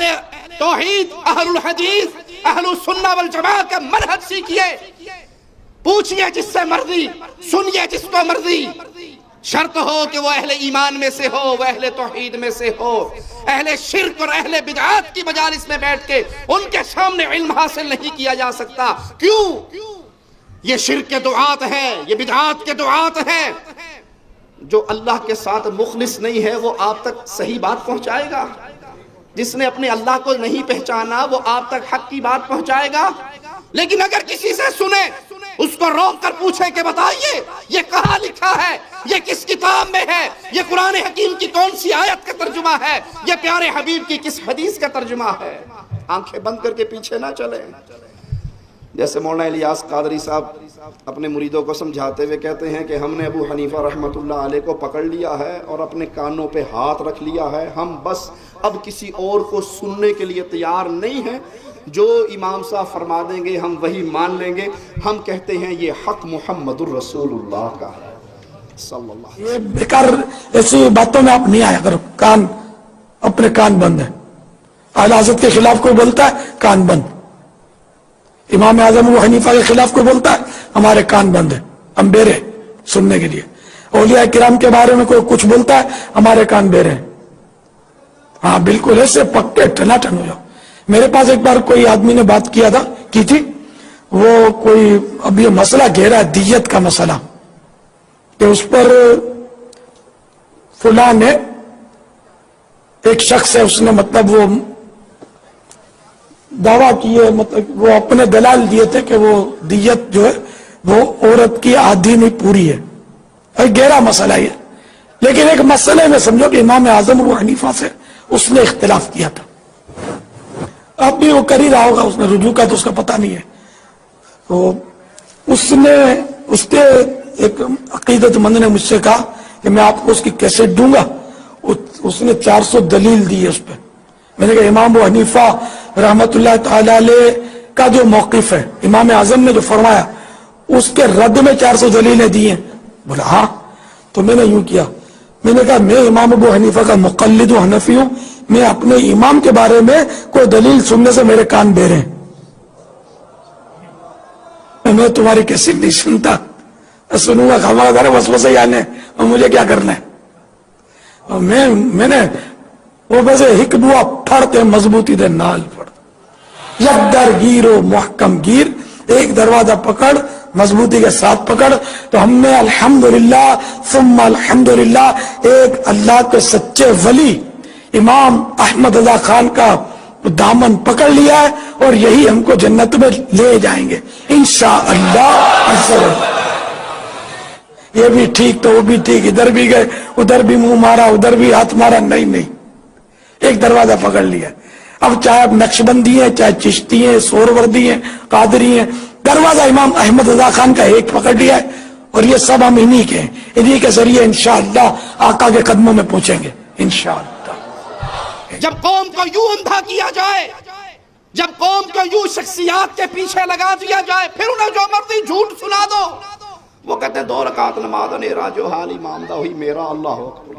اہل توحید، اہل الحدیث، اہل السنہ والجماعت کا منہج سیکھیے، پوچھئے جس سے مرضی، سنیے جس کو مرضی، شرط ہو کہ وہ اہل ایمان میں سے ہو، وہ اہل توحید میں سے ہو۔ اہل شرک اور اہل بدعات کی مجالس میں بیٹھ کے ان کے سامنے علم حاصل نہیں کیا جا سکتا۔ کیوں؟ یہ شرک کے دعات ہیں، یہ بدعات کے دعات ہیں۔ جو اللہ کے ساتھ مخلص نہیں ہے وہ آپ تک صحیح بات پہنچائے گا؟ جس نے اپنے اللہ کو نہیں پہچانا وہ آپ تک حق کی بات پہنچائے گا؟ لیکن اگر کسی سے سنے، اس کو روک کر پوچھے کہ بتائیے یہ کہاں لکھا ہے، یہ کس کتاب میں ہے، یہ قرآن حکیم کی کون سی آیت کا ترجمہ ہے، یہ پیارے حبیب کی کس حدیث کا ترجمہ ہے، آنکھیں بند کر کے پیچھے نہ چلیں۔ جیسے مولانا الیاس قادری صاحب اپنے مریدوں کو سمجھاتے ہوئے کہتے ہیں کہ ہم نے ابو حنیفہ رحمۃ اللہ علیہ کو پکڑ لیا ہے اور اپنے کانوں پہ ہاتھ رکھ لیا ہے، ہم بس اب کسی اور کو سننے کے لیے تیار نہیں ہیں، جو امام صاحب فرما دیں گے ہم وہی مان لیں گے۔ ہم کہتے ہیں یہ حق محمد الرسول اللہ کا ہے صلی اللہ علیہ وسلم۔ یہ بیکار ایسی باتوں میں آپ نہیں آیا کرو، اپنے کان بند ہیں۔ اعلی حضرت کے خلاف کوئی بولتا ہے کان بند، امام اعظم ابو حنیفہ کے خلاف کوئی بولتا ہے ہمارے کان بند ہیں، ہم بیرے سننے کے لیے۔ اولیاء کرام کے بارے میں کوئی کچھ بولتا ہے ہمارے کان بیرے ہیں۔ ہاں بالکل ایسے پکے ٹناٹن ہو جاؤ۔ میرے پاس ایک بار کوئی آدمی نے بات کی تھی، وہ کوئی اب یہ مسئلہ گھیرا ہے دیت کا مسئلہ، کہ اس پر فلاں نے ایک شخص ہے، اس نے مطلب وہ دعویٰ کیے، مطلب وہ اپنے دلائل دیے تھے کہ وہ دیت جو ہے وہ عورت کی آدھی نہیں پوری ہے۔ ایک گہرا مسئلہ ہے، لیکن ایک مسئلے میں سمجھو کہ امام اعظم ابو حنیفہ سے اس نے اختلاف کیا تھا۔ اب بھی وہ کر ہی رہا ہوگا، اس نے رجوع کا تو اس کا پتہ نہیں ہے۔ تو اس نے ایک عقیدت مند نے مجھ سے کہا کہ میں آپ کو اس کی کیسٹ دوں گا، اس نے 400 دلیل دی ہے اس پہ۔ میں نے کہا امام ابو حنیفہ رحمت اللہ تعالی علیہ کا جو موقف ہے، امام اعظم نے جو فرمایا اس کے رد میں 400 دلیلیں دی ہیں۔ بولا ہاں۔ تو میں نے یوں کیا، میں نے کہا میں امام ابو حنیفہ کا مقلد و حنفی ہوں، میں اپنے امام کے بارے میں کوئی دلیل سننے سے میرے کان بہرے ہیں، میں تمہاری کیسے نہیں سنتا، سنوں گا ہمارا ذرا وسوسے ہی آنے اور مجھے کیا کرنا ہے۔ اور میں نے وہ بسے ہک بوا پھڑتے مضبوطی دے نال پھڑ، یک در گیر و محکم گیر، ایک دروازہ پکڑ مضبوطی کے ساتھ پکڑ۔ تو ہم نے الحمدللہ ثم الحمدللہ ایک اللہ کے سچے ولی امام احمد رضا خان کا دامن پکڑ لیا ہے، اور یہی ہم کو جنت میں لے جائیں گے انشاءاللہ۔ یہ بھی ٹھیک تو وہ بھی ٹھیک، ادھر بھی گئے ادھر بھی منہ مارا ادھر بھی ہاتھ مارا، نہیں ایک دروازہ پکڑ لیا۔ اب چاہے اب نقشبندی ہیں، چاہے چشتی ہیں، سہروردی ہیں، قادری ہیں، دروازہ امام احمد رضا خان کا ایک پکڑ لیا ہے، اور یہ سب ہم انہی کے ہیں، انہی کے ذریعے انشاءاللہ آقا کے قدموں میں پہنچیں گے انشاءاللہ۔ جب قوم کو یوں اندھا کیا جائے، جب قوم کو یوں شخصیات کے پیچھے لگا دیا جائے، پھر انہیں جو مرضی جھوٹ سنا دو۔ وہ کہتے ہیں 2 رکعت نماز نیرا جو حال امام دا ہوئی میرا اللہ اکبر۔